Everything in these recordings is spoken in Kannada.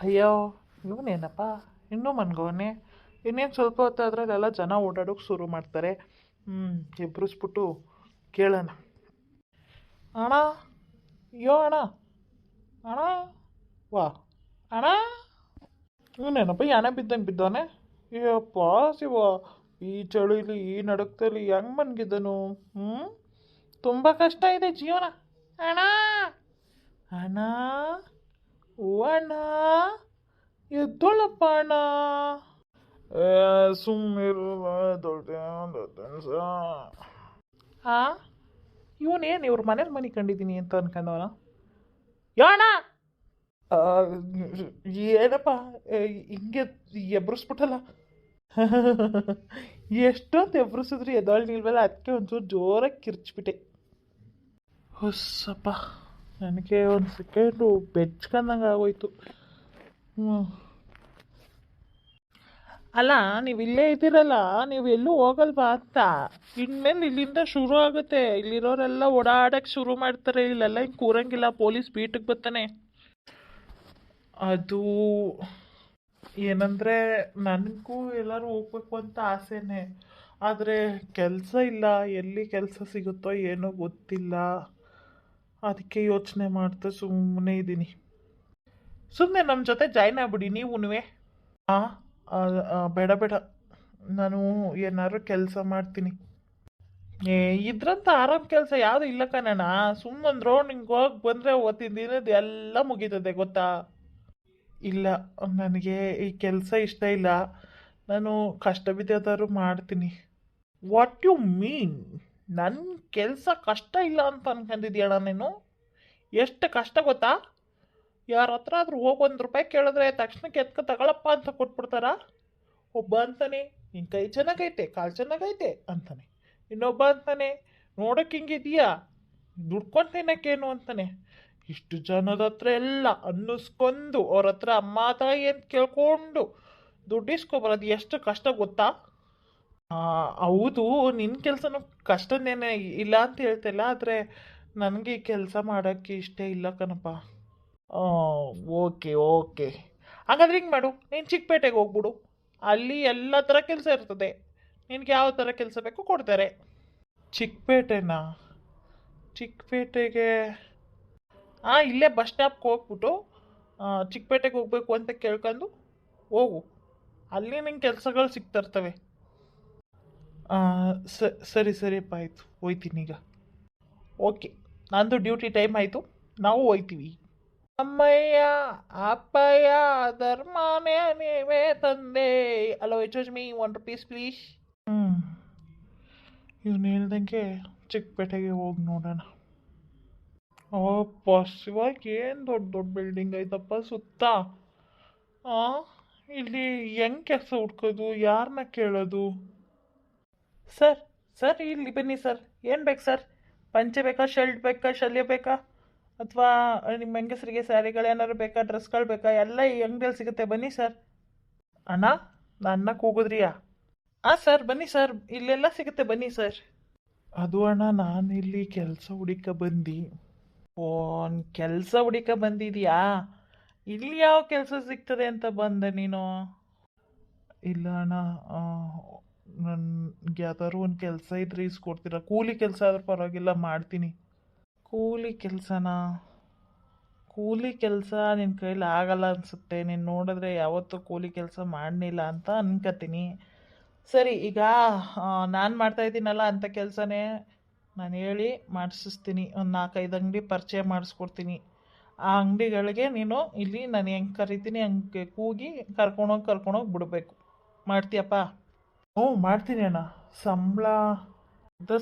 ಅಯ್ಯೋ ಇವನೇನಪ್ಪ ಇನ್ನೂ ಮನ್ಗೋನೆ. ಇನ್ನೇನು ಸ್ವಲ್ಪ ಹೊತ್ತಾದ್ರೆ ಅಲ್ಲೆಲ್ಲ ಜನ ಓಡಾಡೋಕೆ ಶುರು ಮಾಡ್ತಾರೆ. ಎಬ್ರಿಸ್ಬಿಟ್ಟು ಕೇಳೋಣ. ಅಣ್ಣ, ಅಯ್ಯೋ ಅಣ್ಣ, ಅಣ್ಣ, ವಾ ಅಣ್ಣ. ಇವನೇನಪ್ಪ ಯಾನೆ ಬಿದ್ದಂಗೆ ಬಿದ್ದವನೆ. ಅಯ್ಯಪ್ಪ ಶಿವ, ಈ ಚಳಿಲಿ ಈ ನಡಕದಲ್ಲಿ ಹೆಂಗೆ ಮನ್ಗಿದ್ದನು. ತುಂಬ ಕಷ್ಟ ಇದೆ ಜೀವನ. ಅಣ್ಣ, ಅಣ್ಣ, ಓ ಅಣ್ಣ, ಎದ್ದೋಳಪ್ಪ ಅಣ್ಣ. ಸುಮ್ಮಿರುವ ದೊಡ್ಡ ಹಾ, ಇವನೇನು ಇವ್ರ ಮನೇಲಿ ಮನೆ ಕಂಡಿದ್ದೀನಿ ಅಂತ ಅನ್ಕೊಂಡವನ. ಯೋಣ, ಏನಪ್ಪ ಹಿಂಗೆ ಎಬ್ರಿಸ್ಬಿಟ್ಟಲ್ಲ. ಎಷ್ಟೊಂದು ಎಬ್ರಿಸಿದ್ರು ಎದೊಳ್ ನಿಲ್ವಲ್ಲ, ಅದಕ್ಕೆ ಒಂಚೂರು ಜೋರಾಗಿ ಕಿರ್ಚ್ಬಿಟ್ಟೆ. ಹೊಸಪ್ಪ, ನನಗೆ ಒಂದು ಸೆಕೆಂಡು ಬೆಚ್ಕಂದಂಗೆ ಆಗೋಯ್ತು. ಅಲ್ಲ, ನೀವು ಇಲ್ಲೇ ಇದ್ದೀರಲ್ಲ, ನೀವು ಎಲ್ಲೂ ಹೋಗಲ್ವಾ ಅಂತ. ಇನ್ಮೇಲೆ ಇಲ್ಲಿಂದ ಶುರು ಆಗುತ್ತೆ. ಇಲ್ಲಿರೋರೆಲ್ಲ ಓಡಾಡಕ್ಕೆ ಶುರು ಮಾಡ್ತಾರೆ. ಇಲ್ಲೆಲ್ಲ ಹಿಂಗೆ ಕೂರಂಗಿಲ್ಲ, ಪೊಲೀಸ್ ಬೀಟಿಗೆ ಬರ್ತಾನೆ. ಅದು ಏನಂದರೆ, ನನಗೂ ಎಲ್ಲರೂ ಹೋಗ್ಬೇಕು ಅಂತ ಆಸೆನೇ. ಆದರೆ ಕೆಲಸ ಇಲ್ಲ, ಎಲ್ಲಿ ಕೆಲಸ ಸಿಗುತ್ತೋ ಏನೋ ಗೊತ್ತಿಲ್ಲ. ಅದಕ್ಕೆ ಯೋಚನೆ ಮಾಡ್ತಾ ಸುಮ್ಮನೆ ಇದ್ದೀನಿ. ಸುಮ್ಮನೆ ನಮ್ಮ ಜೊತೆ ಜಾಯ್ನ್ ಆಗ್ಬಿಡಿ ನೀವುನುವೆ. ಹಾಂ, ಬೇಡ ಬೇಡ, ನಾನು ಏನಾದ್ರು ಕೆಲಸ ಮಾಡ್ತೀನಿ. ಇದ್ರಂತ ಆರಾಮ್ ಕೆಲಸ ಯಾವುದು ಇಲ್ಲ ಕಣಣ್ಣ. ಸುಮ್ಮೊಂದು ರೌಂಡ್ ಹಿಂಗೆ ಹೋಗಿ ಬಂದರೆ ಅವತ್ತಿನ ದಿನದ ಎಲ್ಲ ಮುಗೀತದೆ ಗೊತ್ತಾ. ಇಲ್ಲ, ನನಗೆ ಈ ಕೆಲಸ ಇಷ್ಟ ಇಲ್ಲ. ನಾನು ಕಷ್ಟ ಬಿದ್ದಾದರೂ ಮಾಡ್ತೀನಿ. What you mean? ನನ್ನ ಕೆಲಸ ಕಷ್ಟ ಇಲ್ಲ ಅಂತ ಅನ್ಕೊಂಡಿದ್ಯಣ್ಣ ನೀನು? ಎಷ್ಟು ಕಷ್ಟ ಗೊತ್ತಾ? ಯಾರ ಹತ್ರ ಆದ್ರೂ ಹೋಗಿ ₹1 ಕೇಳಿದ್ರೆ ತಕ್ಷಣಕ್ಕೆ ಎತ್ಕೊ ತಗೊಳಪ್ಪ ಅಂತ ಕೊಟ್ಬಿಡ್ತಾರ. ಒಬ್ಬ ಅಂತಾನೆ ನಿನ್ನ ಕೈ ಚೆನ್ನಾಗೈತೆ, ಕಾಲು ಚೆನ್ನಾಗೈತೆ ಅಂತಾನೆ. ಇನ್ನೊಬ್ಬ ಅಂತಾನೆ ನೋಡೋಕೆ ಹಿಂಗಿದೀಯಾ, ದುಡ್ಕೊಂಡು ತಿನ್ನಕ್ಕೇನು ಅಂತಾನೆ. ಇಷ್ಟು ಜನದ ಹತ್ರ ಎಲ್ಲ ಅನ್ನಿಸ್ಕೊಂಡು ಅವ್ರ ಹತ್ರ ಅಮ್ಮ ತಾಯಿ ಅಂತ ಕೇಳ್ಕೊಂಡು ದುಡ್ಡಿಸ್ಕೊಬರೋದು ಎಷ್ಟು ಕಷ್ಟ ಗೊತ್ತಾ. ಹೌದು, ನಿನ್ನ ಕೆಲಸನೂ ಕಷ್ಟನೇನೆ, ಇಲ್ಲ ಅಂತ ಹೇಳ್ತಿಲ್ಲ. ಆದರೆ ನನಗೆ ಈ ಕೆಲಸ ಮಾಡೋಕ್ಕೆ ಇಷ್ಟ ಇಲ್ಲ ಕಣಪ್ಪ. ಓಕೆ ಓಕೆ, ಹಾಗಾದ್ರೆ ಹಿಂಗೆ ಮಾಡು, ನೀನು ಚಿಕ್ಕಪೇಟೆಗೆ ಹೋಗ್ಬಿಡು. ಅಲ್ಲಿ ಎಲ್ಲ ಥರ ಕೆಲಸ ಇರ್ತದೆ. ನಿನಗೆ ಯಾವ ಥರ ಕೆಲಸ ಬೇಕೋ ಕೊಡ್ತಾರೆ. ಚಿಕ್ಕಪೇಟೆನಾ? ಚಿಕ್ಕಪೇಟೆಗೆ ಇಲ್ಲೇ ಬಸ್ ಸ್ಟಾಪ್ಗೆ ಹೋಗ್ಬಿಟ್ಟು ಚಿಕ್ಕಪೇಟೆಗೆ ಹೋಗ್ಬೇಕು ಅಂತ ಕೇಳ್ಕೊಂಡು ಹೋಗು. ಅಲ್ಲಿ ನಿಂಗೆ ಕೆಲಸಗಳು ಸಿಗ್ತಿರ್ತವೆ. ಸರಿ ಸರಿಯಪ್ಪ, ಆಯಿತು, ಹೋಯ್ತೀನಿ ಈಗ. ಓಕೆ, ನಂದು ಡ್ಯೂಟಿ ಟೈಮ್ ಆಯಿತು, ನಾವು ಹೋಯ್ತೀವಿ. ಅಮ್ಮಯ್ಯ ಅಪ್ಪಯ್ಯ ಧರ್ಮನೇ ನೀವೇ ತಂದೆ. Hello, H me ₹1 please. ಇವನು ಹೇಳ್ದಂಗೆ ಚಿಕ್ಕಪೇಟೆಗೆ ಹೋಗಿ ನೋಡೋಣ. ಶಿವಾಗಿ ಏನು ದೊಡ್ಡ ದೊಡ್ಡ ಬಿಲ್ಡಿಂಗ್ ಐತಪ್ಪ ಸುತ್ತ. ಇಲ್ಲಿ ಹೆಂಗೆ ಕೆಲಸ ಹುಡ್ಕೋದು, ಯಾರನ್ನ ಕೇಳೋದು? ಸರ್, ಸರ್ ಇಲ್ಲಿ ಬನ್ನಿ ಸರ್. ಏನು ಬೇಕು ಸರ್? ಪಂಚೆ ಬೇಕಾ, ಶರ್ಟ್ ಬೇಕಾ, ಶಲ್ಯ ಬೇಕಾ, ಅಥವಾ ನಿಮ್ಮ ಹೆಂಗಸರಿಗೆ ಸ್ಯಾರಿಗಳೇನಾದ್ರು ಬೇಕಾ, ಡ್ರೆಸ್ಗಳು ಬೇಕಾ? ಎಲ್ಲ ಈ ಅಂಗಡಿಯಲ್ಲಿ ಸಿಗುತ್ತೆ, ಬನ್ನಿ ಸರ್. ಅಣ್ಣ, ನನ್ನ ಕೂಗಿದ್ರಿಯಾ? ಸರ್ ಬನ್ನಿ ಸರ್, ಇಲ್ಲೆಲ್ಲ ಸಿಗುತ್ತೆ, ಬನ್ನಿ ಸರ್. ಅದು ಅಣ್ಣ, ನಾನು ಇಲ್ಲಿ ಕೆಲಸ ಹುಡುಕ ಬಂದು. ಓ, ಕೆಲಸ ಹುಡುಕ ಬಂದಿದ್ಯಾ? ಇಲ್ಲಿ ಯಾವ ಕೆಲಸ ಸಿಗ್ತದೆ ಅಂತ ಬಂದೆ ನೀನು? ಇಲ್ಲ ಅಣ್ಣ, ನನಗೆ ಯಾವ್ದಾದ್ರು ಒಂದು ಕೆಲಸ ಇದ್ರೆ ಇಸ್ಕೊಡ್ತೀರಾ? ಕೂಲಿ ಕೆಲಸ ಆದ್ರೂ ಪರವಾಗಿಲ್ಲ, ಮಾಡ್ತೀನಿ. ಕೂಲಿ ಕೆಲಸನಾ? ಕೂಲಿ ಕೆಲಸ ನಿನ್ನ ಕೈಲಿ ಆಗಲ್ಲ ಅನಿಸುತ್ತೆ. ನೀನು ನೋಡಿದ್ರೆ ಯಾವತ್ತೂ ಕೂಲಿ ಕೆಲಸ ಮಾಡಲಿಲ್ಲ ಅಂತ ಅನ್ಕೋತೀನಿ. ಸರಿ, ಈಗ ನಾನು ಮಾಡ್ತಾಯಿದ್ದೀನಲ್ಲ ಅಂಥ ಕೆಲಸನೇ ನಾನು ಹೇಳಿ ಮಾಡಿಸಿಸ್ತೀನಿ. ಒಂದು 4-5 ಅಂಗಡಿ ಪರಿಚಯ ಮಾಡಿಸ್ಕೊಡ್ತೀನಿ. ಆ ಅಂಗಡಿಗಳಿಗೆ ನೀನು ಇಲ್ಲಿ ನಾನು ಹೆಂಗೆ ಕರಿತೀನಿ ಹಂಗೆ ಕೂಗಿ ಕರ್ಕೊಂಡೋಗಿ ಬಿಡಬೇಕು. ಮಾಡ್ತೀಯಪ್ಪ? ಮಾಡ್ತೀನಿ ಅಣ್ಣ.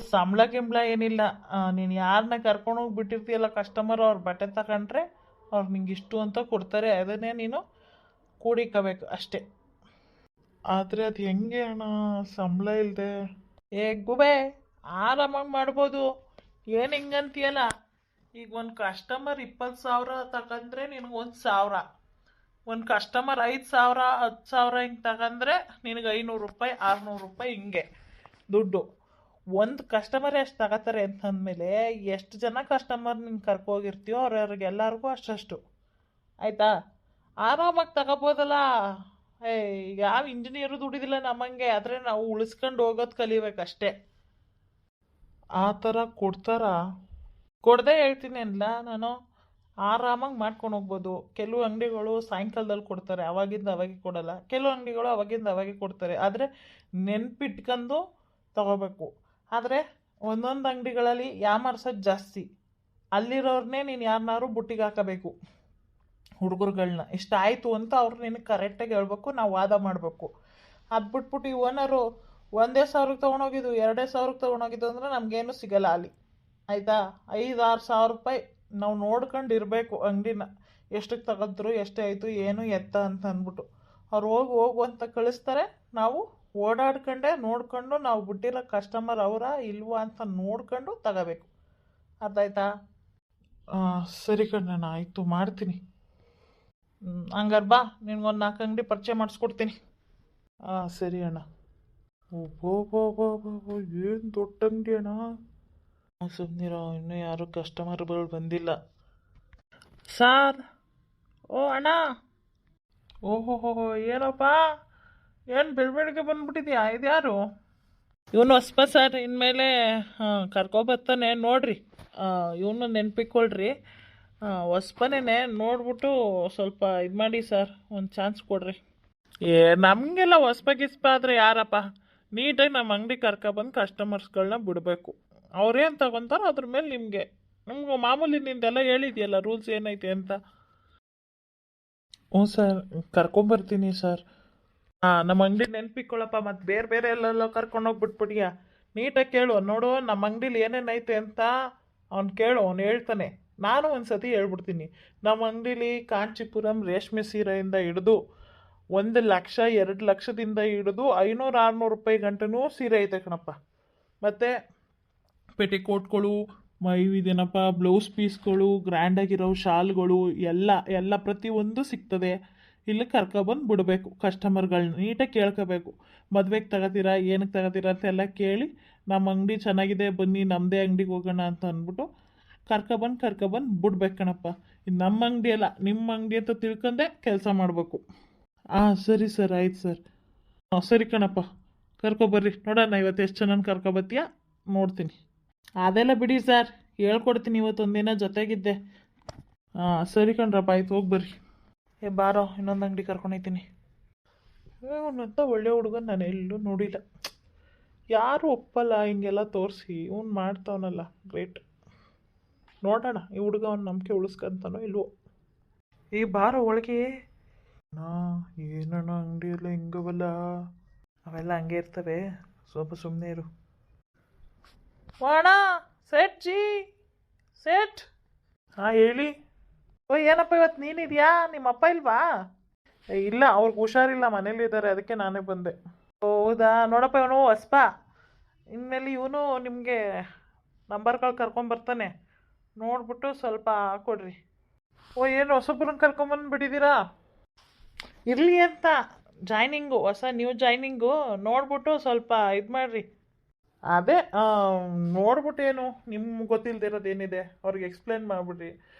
ಸಂಬಳ ಗಿಂಬಳ ಏನಿಲ್ಲ. ನೀನು ಯಾರನ್ನ ಕರ್ಕೊಂಡೋಗಿ ಬಿಟ್ಟಿರ್ತೀಯಲ್ಲ ಕಸ್ಟಮರ್, ಅವ್ರ ಬಟ್ಟೆ ತಗೊಂಡ್ರೆ ಅವ್ರು ನಿಂಗೆ ಇಷ್ಟು ಅಂತ ಕೊಡ್ತಾರೆ. ಅದನ್ನೇ ನೀನು ಕೂಡಿಕೋಬೇಕು ಅಷ್ಟೇ. ಆದರೆ ಅದು ಹೆಂಗೆ ಅಣ್ಣ, ಸಂಬಳ ಇಲ್ಲದೆ? ಗುಬೆ, ಆರಾಮಾಗಿ ಮಾಡ್ಬೋದು. ಏನು ಹಿಂಗಂತೀಯಲ್ಲ? ಈಗ ಒಂದು ಕಸ್ಟಮರ್ 20,000 ತಗೊಂಡ್ರೆ ನಿನಗೆ $1,000. ಒಂದು ಕಸ್ಟಮರ್ 5,000 10,000 ಹಿಂಗೆ ತಗೊಂಡ್ರೆ ನಿನಗೆ ₹500 ₹600 ಹಿಂಗೆ ದುಡ್ಡು. ಒಂದು ಕಸ್ಟಮರೇ ಅಷ್ಟು ತಗೋತಾರೆ ಅಂತಂದಮೇಲೆ ಎಷ್ಟು ಜನ ಕಸ್ಟಮರ್ ನೀನು ಕರ್ಕೋಗಿರ್ತೀಯೋ ಅವ್ರವ್ರಿಗೆಲ್ಲರಿಗೂ ಅಷ್ಟು. ಆಯಿತಾ? ಆರಾಮಾಗಿ ತಗೋಬೋದಲ್ಲ. ಏ ಯಾವ ಇಂಜಿನಿಯರು ದುಡಿದಿಲ್ಲ ನಮ್ಮಂಗೆ, ಆದರೆ ನಾವು ಉಳಿಸ್ಕೊಂಡು ಹೋಗೋದು ಕಲಿಬೇಕಷ್ಟೇ. ಆ ಥರ ಕೊಡ್ತಾರಾ? ಕೊಡದೆ ಹೇಳ್ತೀನಿ ಅಲ್ಲ ನಾನು. ಆರಾಮಾಗಿ ಮಾಡ್ಕೊಂಡು ಹೋಗ್ಬೋದು. ಕೆಲವು ಅಂಗಡಿಗಳು ಸಾಯಂಕಾಲದಲ್ಲಿ ಕೊಡ್ತಾರೆ, ಅವಾಗಿಂದ ಅವಾಗೆ ಕೊಡಲ್ಲ. ಕೆಲವು ಅಂಗಡಿಗಳು ಅವಾಗಿಂದ ಅವಾಗೆ ಕೊಡ್ತಾರೆ, ಆದರೆ ನೆನ್ಪಿಟ್ಕೊಂಡು ತಗೋಬೇಕು. ಆದರೆ ಒಂದೊಂದು ಅಂಗಡಿಗಳಲ್ಲಿ ಯಾಮಾರ್ಸೋದು ಜಾಸ್ತಿ. ಅಲ್ಲಿರೋರ್ನೇ ನೀನು ಯಾರನ್ನಾರು ಬುಟ್ಟಿಗೆ ಹಾಕಬೇಕು, ಹುಡುಗರುಗಳ್ನ. ಇಷ್ಟ ಆಯಿತು ಅಂತ ಅವ್ರು ನಿನಗೆ ಕರೆಕ್ಟಾಗಿ ಹೇಳ್ಬೇಕು, ನಾವು ವಾದ ಮಾಡಬೇಕು. ಅದು ಬಿಟ್ಬಿಟ್ಟು ಈ ಓನರು ಒಂದೇ ಸಾವಿರಕ್ಕೆ ತೊಗೊಂಡೋಗಿದ್ದು 2,000ಕ್ಕೆ ತೊಗೊಂಡೋಗಿದ್ದು ಅಂದರೆ ನಮಗೇನು ಸಿಗಲ್ಲ ಅಲ್ಲಿ. ಆಯಿತಾ? 5-6 ಸಾವಿರ ರೂಪಾಯಿ ನಾವು ನೋಡ್ಕೊಂಡು ಇರಬೇಕು ಅಂಗಡಿನ. ಎಷ್ಟಕ್ಕೆ ತಗೊಂಡ್ರು, ಎಷ್ಟೇ ಆಯಿತು, ಏನು ಎತ್ತ ಅಂತ ಅಂದ್ಬಿಟ್ಟು ಅವ್ರು ಹೋಗು ಅಂತ ಕಳಿಸ್ತಾರೆ. ನಾವು ಓಡಾಡ್ಕೊಂಡೆ ನೋಡ್ಕೊಂಡು ನಾವು ಬಿಟ್ಟಿರೋ ಕಸ್ಟಮರ್ ಅವರ ಇಲ್ವಾ ಅಂತ ನೋಡ್ಕೊಂಡು ತಗೋಬೇಕು. ಅರ್ಥ ಆಯ್ತಾ? ಸರಿ ಕಣ್ಣ, ಆಯಿತು, ಮಾಡ್ತೀನಿ. ಹಂಗಾರೆ ಬಾ, ನಿನ್ಗೊಂದು 4 ಅಂಗಡಿ ಪರಿಚಯ ಮಾಡಿಸ್ಕೊಡ್ತೀನಿ. ಸರಿ ಅಣ್ಣ. ಓ ಏನು ದೊಡ್ಡ ಅಂಗಡಿ ಅಣ್ಣ. ಸುಮ್ಮನಿರೋ, ಇನ್ನೂ ಯಾರು ಕಸ್ಟಮರ್ಗಳು ಬಂದಿಲ್ಲ. ಸಾರ್. ಓ ಅಣ್ಣ. ಓಹೋ, ಏನಪ್ಪ, ಏನು ಬೆಳಗ್ಗೆ ಬಂದ್ಬಿಟ್ಟಿದ್ಯಾ? ಇದ್ಯಾರು? ಇವನು ಹೊಸ್ಪ ಸರ್, ಇನ್ಮೇಲೆ ಕರ್ಕೊಬರ್ತಾನೆ ನೋಡ್ರಿ. ಇವನು ನೆನ್ಪಿಕೊಳ್ರಿ. ಹೊಸ್ಪನೇ, ನೋಡ್ಬಿಟ್ಟು ಸ್ವಲ್ಪ ಇದು ಮಾಡಿ ಸರ್, ಒಂದು ಚಾನ್ಸ್ ಕೊಡ್ರಿ. ನಮಗೆಲ್ಲ ಹೊಸ್ಪ ಗಿಸ್ಪ ಆದರೆ ಯಾರಪ್ಪ? ನೀಟಾಗಿ ನಮ್ಮ ಅಂಗಡಿ ಕರ್ಕೊಬಂದು ಕಸ್ಟಮರ್ಸ್ಗಳನ್ನ ಬಿಡಬೇಕು. ಅವ್ರೇನು ತಗೊತಾರೋ ಅದ್ರ ಮೇಲೆ ನಿಮಗೆ ಮಾಮೂಲಿ ನಿಂದೆಲ್ಲ ಹೇಳಿದೆಯಲ್ಲ ರೂಲ್ಸ್ ಏನೈತೆ ಅಂತ. ಹ್ಞೂ ಸರ್, ಕರ್ಕೊಂಬರ್ತೀನಿ ಸರ್. ನಮ್ಮ ಅಂಗಡಿ ನೆನ್ಪಿಕೊಳ್ಳಪ್ಪ, ಮತ್ತು ಬೇರೆ ಎಲ್ಲೆಲ್ಲ ಕರ್ಕೊಂಡೋಗಿ ಬಿಟ್ಬಿಟ್ಯಾ. ನೀಟಾಗಿ ಕೇಳು, ನೋಡು ನಮ್ಮ ಅಂಗಡಿಲಿ ಏನೇನೈತೆ ಅಂತ ಅವ್ನು ಕೇಳು, ಅವ್ನು ಹೇಳ್ತಾನೆ. ನಾನು ಒಂದು ಸತಿ ಹೇಳ್ಬಿಡ್ತೀನಿ. ನಮ್ಮ ಅಂಗಡಿಲಿ ಕಾಂಚೀಪುರಂ ರೇಷ್ಮೆ ಸೀರೆಯಿಂದ ಹಿಡಿದು 1 ಲಕ್ಷ 2 ಲಕ್ಷದಿಂದ ಹಿಡಿದು 500-600 ರೂಪಾಯಿ ಗಂಟನೂ ಸೀರೆ ಐತೆ ಕಣಪ್ಪ. ಮತ್ತು ಪೆಟಿಕೋಟ್ಗಳು, ಇದೇನಪ್ಪ ಬ್ಲೌಸ್ ಪೀಸ್ಗಳು, ಗ್ರ್ಯಾಂಡಾಗಿರೋ ಶಾಲ್ಗಳು ಎಲ್ಲ ಪ್ರತಿಯೊಂದು ಸಿಗ್ತದೆ. ಇಲ್ಲಿ ಕರ್ಕೊಬಂದು ಬಿಡಬೇಕು ಕಸ್ಟಮರ್ಗಳನ್ನ. ನೀಟಾಗಿ ಕೇಳ್ಕೋಬೇಕು. ಮದುವೆಗೆ ತಗೋತೀರಾ, ಏನಕ್ಕೆ ತಗೋತೀರಾ ಅಂತೆಲ್ಲ ಕೇಳಿ, ನಮ್ಮ ಅಂಗಡಿ ಚೆನ್ನಾಗಿದೆ ಬನ್ನಿ ನಮ್ಮದೇ ಅಂಗಡಿಗೆ ಹೋಗೋಣ ಅಂತ ಅಂದ್ಬಿಟ್ಟು ಕರ್ಕೊಬಂದು ಬಿಡ್ಬೇಕು ಕಣಪ್ಪ. ಇದು ನಮ್ಮ ಅಂಗಡಿ ಅಲ್ಲ, ನಿಮ್ಮ ಅಂಗಡಿ ಅಂತ ತಿಳ್ಕೊಂಡೆ ಕೆಲಸ ಮಾಡಬೇಕು. ಸರಿ ಸರ್, ಆಯ್ತು ಸರ್. ಸರಿ ಕಣಪ್ಪ, ಕರ್ಕೊಬರ್ರಿ. ನೋಡೋಣ ಇವತ್ತು ಎಷ್ಟು ಚೆನ್ನಾಗಿ ಕರ್ಕೊಬತ್ತೀಯಾ ನೋಡ್ತೀನಿ. ಅದೆಲ್ಲ ಬಿಡಿ ಸರ್, ಹೇಳ್ಕೊಡ್ತೀನಿ. ಇವತ್ತೊಂದಿನ ಜೊತೆಗಿದ್ದೆ. ಸರಿ ಕಣ್ರಪ್ಪ, ಆಯ್ತು, ಹೋಗಿ ಬರ್ರಿ. ಬಾರೋ, ಇನ್ನೊಂದು ಅಂಗಡಿ ಕರ್ಕೊಂಡೋಗ್ತೀನಿ. ಇವನಂತ ಒಳ್ಳೆ ಹುಡುಗನ ನಾನು ಎಲ್ಲೂ ನೋಡಿಲ್ಲ. ಯಾರು ಒಪ್ಪಲ್ಲ ಹಿಂಗೆಲ್ಲ ತೋರಿಸಿ. ಇವ್ನು ಮಾಡ್ತಾವನಲ್ಲ, ಗ್ರೇಟ್. ನೋಡೋಣ ಈ ಹುಡುಗ ಅವ್ನು ನಂಬಿಕೆ ಉಳಿಸ್ಕೊಂತಾನೋ ಇಲ್ವೋ. ಬಾರೋ ಒಳಗೆ. ಏನಣ್ಣ ಅಂಗಡಿಯೆಲ್ಲ ಹಿಂಗವಲ್ಲ? ಅವೆಲ್ಲ ಹಂಗೆ ಇರ್ತವೆ, ಸ್ವಲ್ಪ ಸುಮ್ಮನೆ ಇರು. ವಾಣ ಸೇಠ್ ಜಿ, ಸೇಠ್. ಹೇಳಿ. ಏನಪ್ಪ ಇವತ್ತು ನೀನಿದೆಯಾ? ನಿಮ್ಮ ಅಪ್ಪ ಇಲ್ವಾ? ಇಲ್ಲ, ಅವ್ರಿಗೆ ಹುಷಾರಿಲ್ಲ, ಮನೇಲಿದ್ದಾರೆ, ಅದಕ್ಕೆ ನಾನೇ ಬಂದೆ. ಹೌದಾ? ನೋಡಪ್ಪ, ಇವನು ಹೊಸ್ಪ. ಇನ್ಮೇಲೆ ಇವನು ನಿಮಗೆ ನಂಬರ್ಗಳು ಕರ್ಕೊಂಬರ್ತಾನೆ, ನೋಡ್ಬಿಟ್ಟು ಸ್ವಲ್ಪ ಕೊಡ್ರಿ. ಏನು ಹೊಸಬ್ರನ್ನ ಕರ್ಕೊಂಬಂದುಬಿಟ್ಟಿದ್ದೀರಾ? ಇರಲಿ ಅಂತ ಜಾಯ್ನಿಂಗು, ಹೊಸ ನ್ಯೂ ಜಾಯ್ನಿಂಗು, ನೋಡ್ಬಿಟ್ಟು ಸ್ವಲ್ಪ ಇದು ಮಾಡಿರಿ. ಅದೇ ನೋಡ್ಬಿಟ್ಟು, ಏನು ನಿಮ್ಗೆ ಗೊತ್ತಿಲ್ದಿರೋದೇನಿದೆ ಅವ್ರಿಗೆ ಎಕ್ಸ್ಪ್ಲೇನ್ ಮಾಡಿಬಿಡ್ರಿ.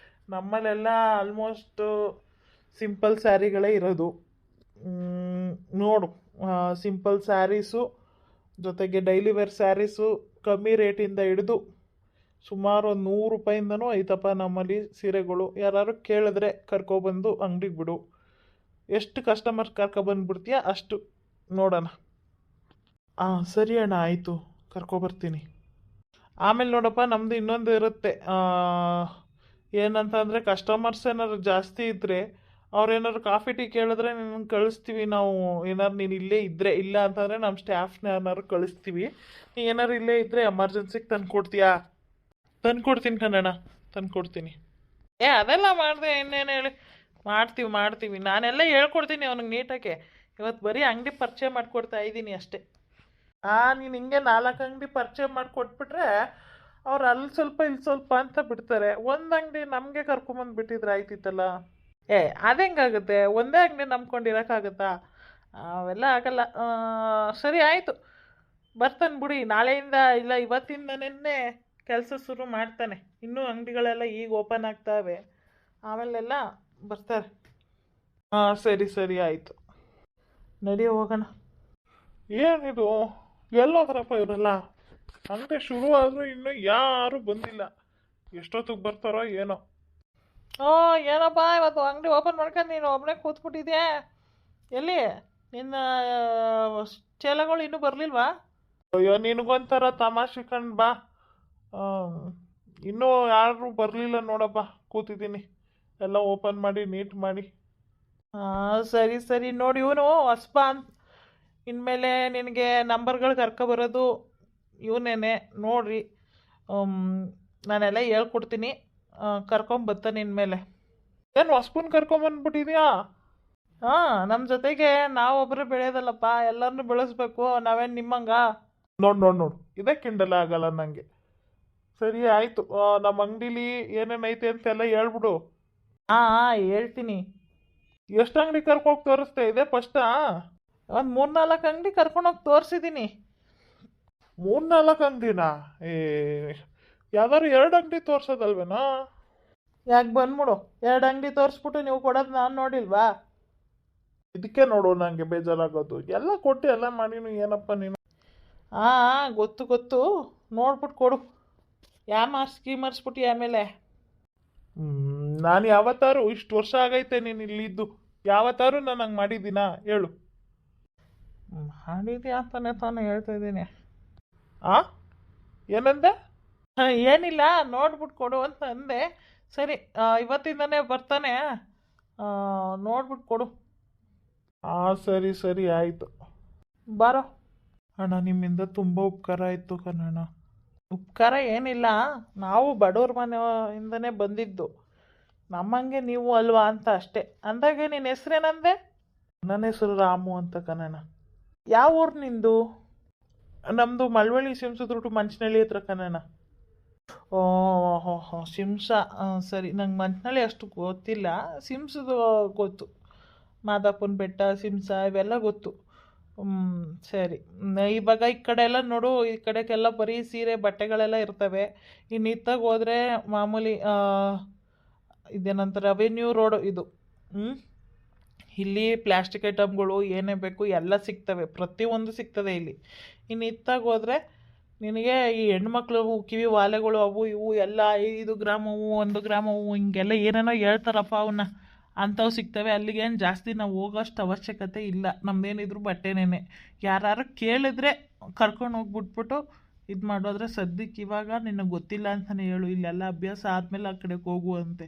ನಮ್ಮಲ್ಲೆಲ್ಲ ಆಲ್ಮೋಸ್ಟ್ ಸಿಂಪಲ್ ಸ್ಯಾರಿಗಳೇ ಇರೋದು. ನೋಡು, ಸಿಂಪಲ್ ಸ್ಯಾರೀಸು ಜೊತೆಗೆ ಡೈಲಿ ವೇರ್ ಸ್ಯಾರೀಸು ಕಮ್ಮಿ ರೇಟಿಂದ ಹಿಡಿದು ಸುಮಾರು 100 ರೂಪಾಯಿಂದನೂ ಐತಪ್ಪ ನಮ್ಮಲ್ಲಿ ಸೀರೆಗಳು. ಯಾರು ಕೇಳಿದ್ರೆ ಕರ್ಕೊಬಂದು ಅಂಗಡಿಗೆ ಬಿಡು. ಎಷ್ಟು ಕಸ್ಟಮರ್ ಕರ್ಕೊಬಂದುಬಿಡ್ತೀಯ ಅಷ್ಟು ನೋಡೋಣ. ಸರಿ ಅಣ್ಣ, ಆಯಿತು, ಕರ್ಕೊಬರ್ತೀನಿ. ಆಮೇಲೆ ನೋಡಪ್ಪ, ನಮ್ಮದು ಇನ್ನೊಂದು ಇರುತ್ತೆ. ಏನಂತಂದರೆ, ಕಸ್ಟಮರ್ಸ್ ಏನಾದ್ರು ಜಾಸ್ತಿ ಇದ್ದರೆ ಅವ್ರೇನಾದ್ರು ಕಾಫಿ ಟೀ ಕೇಳಿದ್ರೆ ನಿನ್ನ ಕಳಿಸ್ತೀವಿ ನಾವು. ಏನಾರು ನೀನು ಇಲ್ಲೇ ಇದ್ದರೆ, ಇಲ್ಲ ಅಂತಂದರೆ ನಮ್ಮ ಸ್ಟಾಫ್ನ ಯಾರನ್ನಾರು ಕಳಿಸ್ತೀವಿ. ನೀ ಏನಾರು ಇಲ್ಲೇ ಇದ್ದರೆ ಎಮರ್ಜೆನ್ಸಿಗೆ ತಂದು ಕೊಡ್ತೀಯಾ? ತಂದು ಕೊಡ್ತೀನಿ ಕಣಣ್ಣ, ತಂದು ಕೊಡ್ತೀನಿ. ಅದೆಲ್ಲ ಮಾಡಿದೆ, ಇನ್ನೇನು ಹೇಳಿ. ಮಾಡ್ತೀವಿ. ನಾನೆಲ್ಲ ಹೇಳ್ಕೊಡ್ತೀನಿ ಅವ್ನಿಗೆ ನೀಟಾಗೆ. ಇವತ್ತು ಬರೀ ಅಂಗಡಿ ಪರಿಚಯ ಮಾಡಿಕೊಡ್ತಾ ಇದ್ದೀನಿ ಅಷ್ಟೇ. ನೀನು ಹಿಂಗೆ 4 ಅಂಗಡಿ ಪರಿಚಯ ಮಾಡಿಕೊಟ್ಬಿಟ್ರೆ ಅವ್ರು ಅಲ್ಲಿ ಸ್ವಲ್ಪ ಇಲ್ಲಿ ಸ್ವಲ್ಪ ಅಂತ ಬಿಡ್ತಾರೆ. ಒಂದು ಅಂಗಡಿ ನಮಗೆ ಕರ್ಕೊಂಬಂದು ಬಿಟ್ಟಿದ್ರೆ ಆಯ್ತಿತ್ತಲ್ಲ. ಅದೆಂಗಾಗುತ್ತೆ? ಒಂದೇ ಅಂಗಡಿ ನಂಬ್ಕೊಂಡಿರೋಕ್ಕಾಗುತ್ತಾ? ಅವೆಲ್ಲ ಆಗಲ್ಲ. ಸರಿ, ಆಯಿತು, ಬರ್ತಾನೆ ಬಿಡಿ. ನಾಳೆಯಿಂದ ಇಲ್ಲ ಇವತ್ತಿಂದನೇ ಕೆಲಸ ಶುರು ಮಾಡ್ತಾನೆ. ಇನ್ನೂ ಅಂಗಡಿಗಳೆಲ್ಲ ಈಗ ಓಪನ್ ಆಗ್ತಾವೆ, ಆಮೇಲೆಲ್ಲ ಬರ್ತಾರೆ. ಹಾಂ ಸರಿ ಸರಿ ಆಯಿತು. ನಡಿ ಹೋಗೋಣ. ಏನಿದು ಎಲ್ಲೋದ್ರಪ್ಪ ಇವರೆಲ್ಲ? ಅಂಗಡಿ ಶುರು ಆದರೂ ಇನ್ನೂ ಯಾರೂ ಬಂದಿಲ್ಲ. ಎಷ್ಟೊತ್ತಿಗೆ ಬರ್ತಾರೋ ಏನೋ. ಓ ಏನಪ್ಪ ಇವತ್ತು ಅಂಗಡಿ ಓಪನ್ ಮಾಡ್ಕೊಂಡು ನೀನು ಒಬ್ಬನೇ ಕೂತ್ಬಿಟ್ಟಿದ್ಯಾ? ಎಲ್ಲಿ ನಿನ್ನ ಚೇಲಗಳು ಇನ್ನೂ ಬರಲಿಲ್ವಾ? ಅಯ್ಯೋ ನಿನಗೊಂಥರ ತಮಾಷೆ ಕಣ್ ಬಾ. ಇನ್ನೂ ಯಾರು ಬರಲಿಲ್ಲ ನೋಡಪ್ಪ, ಕೂತಿದ್ದೀನಿ ಎಲ್ಲ ಓಪನ್ ಮಾಡಿ ನೀಟ್ ಮಾಡಿ. ಹಾಂ ಸರಿ ಸರಿ. ನೋಡಿ ಇವನು ಹೊಸ್ಬ ಅಂತ ಇನ್ಮೇಲೆ ನಿನಗೆ ನಂಬರ್ಗಳು ಕರ್ಕೊಬರೋದು ಇವನೇನೆ ನೋಡ್ರಿ. ನಾನೆಲ್ಲ ಹೇಳ್ಕೊಡ್ತೀನಿ, ಕರ್ಕೊಂಬರ್ತಾನೆ ಇನ್ಮೇಲೆ. ಏನು ಹೊಸ್ಬನ್ ಕರ್ಕೊಂಬಂದ್ಬಿಟ್ಟಿದ್ಯಾ? ಹಾಂ ನಮ್ಮ ಜೊತೆಗೆ ನಾವೊಬ್ಬರೇ ಬೆಳೆಯೋದಲ್ಲಪ್ಪ, ಎಲ್ಲರನ್ನೂ ಬೆಳೆಸ್ಬೇಕು. ನಾವೇನು ನಿಮ್ಮಂಗ? ನೋಡು ಇದೇ ಕಿಂಡಲ ಆಗಲ್ಲ ನನಗೆ. ಸರಿ ಆಯಿತು, ನಮ್ಮ ಅಂಗಡೀಲಿ ಏನೇನೈತೆ ಅಂತೆಲ್ಲ ಹೇಳ್ಬಿಡು. ಹಾಂ ಹೇಳ್ತೀನಿ. ಎಷ್ಟು ಅಂಗಡಿ ಕರ್ಕೋಗಿ ತೋರಿಸ್ತೆ? ಇದೆ ಫಸ್ಟಾ? ಒಂದು 3-4 ಅಂಗಡಿ ಕರ್ಕೊಂಡೋಗಿ ತೋರಿಸಿದ್ದೀನಿ. 3-4 ಅಂಗಡಿನಾ? ಯಾವ್ದಾದ್ರು 2 ಅಂಗಡಿ ತೋರಿಸೋದಲ್ವೇನೋ? ಯಾಕೆ ಬಂದ್ಬಿಡು, 2 ಅಂಗಡಿ ತೋರಿಸ್ಬಿಟ್ಟು ನೀವು ಕೊಡೋದು ನಾನು ನೋಡಿಲ್ವಾ? ಇದಕ್ಕೆ ನೋಡು ನನಗೆ ಬೇಜಾರಾಗೋದು. ಎಲ್ಲ ಕೊಟ್ಟು ಎಲ್ಲ ಮಾಡಿನು ಏನಪ್ಪ ನೀನು? ಹಾಂ ಗೊತ್ತು, ನೋಡ್ಬಿಟ್ಟು ಕೊಡು. ಸ್ಕೀಮರ್ಸ್ಬಿಟ್ಟು ಆಮೇಲೆ ನಾನು ಯಾವತ್ತಾರು ಇಷ್ಟು ವರ್ಷ ಆಗೈತೆ ನೀನು ಇಲ್ಲಿದ್ದು, ಯಾವತ್ತಾರು ನಾನು ಹಂಗೆ ಮಾಡಿದ್ದೀನಾ ಹೇಳು? ಮಾಡಿದ್ಯಾ ಅಂತಾನೆ ತಾನು ಹೇಳ್ತಾ ಇದ್ದೀನಿ. ಏನಂದೆ? ಏನಿಲ್ಲ, ನೋಡ್ಬಿಟ್ಟು ಕೊಡು ಅಂತ ಅಂದೆ. ಸರಿ, ಇವತ್ತಿಂದನೇ ಬರ್ತಾನೆ, ನೋಡ್ಬಿಟ್ಟು ಕೊಡು. ಸರಿ ಸರಿ ಆಯಿತು. ಬಾರೋ ಅಣ್ಣ, ನಿಮ್ಮಿಂದ ತುಂಬ ಉಪಕಾರ ಆಯಿತು ಕಣಣ್ಣ. ಉಪಕಾರ ಏನಿಲ್ಲ, ನಾವು ಬಡವ್ರ ಮನೆಯಿಂದನೇ ಬಂದಿದ್ದು, ನಮ್ಮಂಗೆ ನೀವು ಅಲ್ವಾ ಅಂತ ಅಷ್ಟೇ. ಅಂದಾಗೆ ನಿನ್ನ ಹೆಸ್ರೇನಂದೆ? ನನ್ನ ಹೆಸರು ರಾಮು ಅಂತ ಕಣಣ್ಣ. ಯಾವ ಊರು ನಿಂದು? ನಮ್ಮದು ಮಳವಳ್ಳಿ ಸಿಂಸದ ಮಂಚನಹಳ್ಳಿ ಹತ್ರ ಕಣಣ್ಣ. ಓಹೋ ಸಿಂಸ. ಸರಿ, ನಂಗೆ ಮಂಚನಹಳ್ಳಿ ಅಷ್ಟು ಗೊತ್ತಿಲ್ಲ, ಸಿಂಸದು ಗೊತ್ತು. ಮಾದಪ್ಪನ ಬೆಟ್ಟ, ಸಿಂಸ ಇವೆಲ್ಲ ಗೊತ್ತು. ಸರಿ, ಇವಾಗ ಈ ಕಡೆ ಎಲ್ಲ ನೋಡು, ಈ ಕಡೆಗೆಲ್ಲ ಬರೀ ಸೀರೆ ಬಟ್ಟೆಗಳೆಲ್ಲ ಇರ್ತವೆ. ಇನ್ನು ಇತ್ತಾಗ ಹೋದರೆ ಮಾಮೂಲಿ ಇದೇನಂತಾರೆ ಅವೆನ್ಯೂ ರೋಡು ಇದು. ಇಲ್ಲಿ ಪ್ಲಾಸ್ಟಿಕ್ ಐಟಮ್ಗಳು ಏನೇ ಬೇಕು ಎಲ್ಲ ಸಿಗ್ತವೆ, ಪ್ರತಿಯೊಂದು ಸಿಗ್ತದೆ ಇಲ್ಲಿ. ಇನ್ನು ಇತ್ತಾಗ ಹೋದರೆ ನಿನಗೆ ಈ ಹೆಣ್ಮಕ್ಳು ಕಿವಿ ವಾಲೆಗಳು ಅವು ಇವು ಎಲ್ಲ 5 ಗ್ರಾಮವು 1 ಗ್ರಾಮವು ಹಿಂಗೆಲ್ಲ ಏನೇನೋ ಹೇಳ್ತಾರಪ್ಪ, ಅವನ್ನ ಅಂಥವು ಸಿಗ್ತವೆ. ಅಲ್ಲಿಗೇನು ಜಾಸ್ತಿ ನಾವು ಹೋಗೋಷ್ಟು ಅವಶ್ಯಕತೆ ಇಲ್ಲ, ನಮ್ಮದೇನಿದ್ರು ಬಟ್ಟೆನೇ. ಯಾರು ಕೇಳಿದ್ರೆ ಕರ್ಕೊಂಡು ಹೋಗ್ಬಿಟ್ಬಿಟ್ಟು ಇದು ಮಾಡೋದ್ರೆ, ಸದ್ಯಕ್ಕೆ ಇವಾಗ ನಿನಗೆ ಗೊತ್ತಿಲ್ಲ ಅಂತಲೇ ಹೇಳು. ಇಲ್ಲೆಲ್ಲ ಅಭ್ಯಾಸ ಆದಮೇಲೆ ಆ ಕಡೆಗೆ ಹೋಗುವಂತೆ.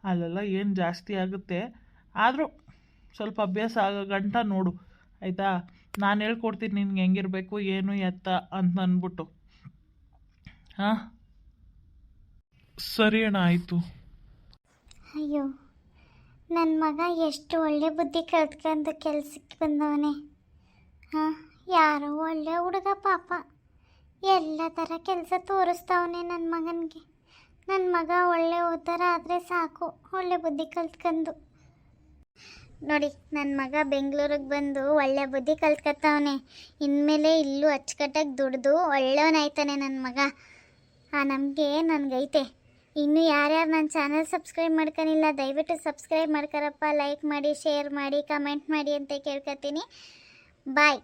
ಅಲ್ಲೆಲ್ಲ ಏನು ಜಾಸ್ತಿ ಆಗುತ್ತೆ, ಆದರೂ ಸ್ವಲ್ಪ ಅಭ್ಯಾಸ ಆಗೋ ಗಂಟ ನೋಡು ಆಯಿತಾ? ನಾನು ಹೇಳ್ಕೊಡ್ತೀನಿ ನಿನ್ಗೆ ಹೆಂಗಿರಬೇಕು ಏನು ಎತ್ತ ಅಂತ ಅಂದ್ಬಿಟ್ಟು. ಹಾಂ ಸರಿ ಅಣ್ಣ, ಆಯಿತು. ಅಯ್ಯೋ, ನನ್ನ ಮಗ ಎಷ್ಟು ಒಳ್ಳೆ ಬುದ್ಧಿ ಕಲ್ತ್ಕೊಂಡು ಕೆಲ್ಸಕ್ಕೆ ಬಂದವನೇ. ಹಾಂ, ಯಾರೋ ಒಳ್ಳೆ ಹುಡುಗ ಪಾಪ, ಎಲ್ಲ ಥರ ಕೆಲಸ ತೋರಿಸ್ತಾವನೆ ನನ್ನ ಮಗನಿಗೆ. ನನ್ನ ಮಗ ಒಳ್ಳೆ ಉದ್ಧಾರ ಆದರೆ ಸಾಕು, ಒಳ್ಳೆ ಬುದ್ಧಿ ಕಲ್ತ್ಕೊಂಡು. ನೋಡಿ, ನನ್ನ ಮಗ ಬೆಂಗಳೂರಿಗೆ ಬಂದು ಒಳ್ಳೆ ಬುದ್ಧಿ ಕಲ್ತ್ಕೊತಾವನೆ. ಇನ್ಮೇಲೆ ಇಲ್ಲೂ ಅಚ್ಚುಕಟ್ಟಾಗಿ ದುಡ್ದು ಒಳ್ಳೆಯವನಾಯ್ತಾನೆ ನನ್ನ ಮಗ. ಆ ನಮಗೆ ನನಗೈತೆ. ಇನ್ನು ಯಾರ್ಯಾರು ನನ್ನ ಚಾನಲ್ ಸಬ್ಸ್ಕ್ರೈಬ್ ಮಾಡ್ಕೊಂಡಿಲ್ಲ, ದಯವಿಟ್ಟು ಸಬ್ಸ್ಕ್ರೈಬ್ ಮಾಡ್ಕೊರಪ್ಪ. ಲೈಕ್ ಮಾಡಿ, ಶೇರ್ ಮಾಡಿ, ಕಮೆಂಟ್ ಮಾಡಿ ಅಂತ ಕೇಳ್ಕೊತೀನಿ. ಬಾಯ್.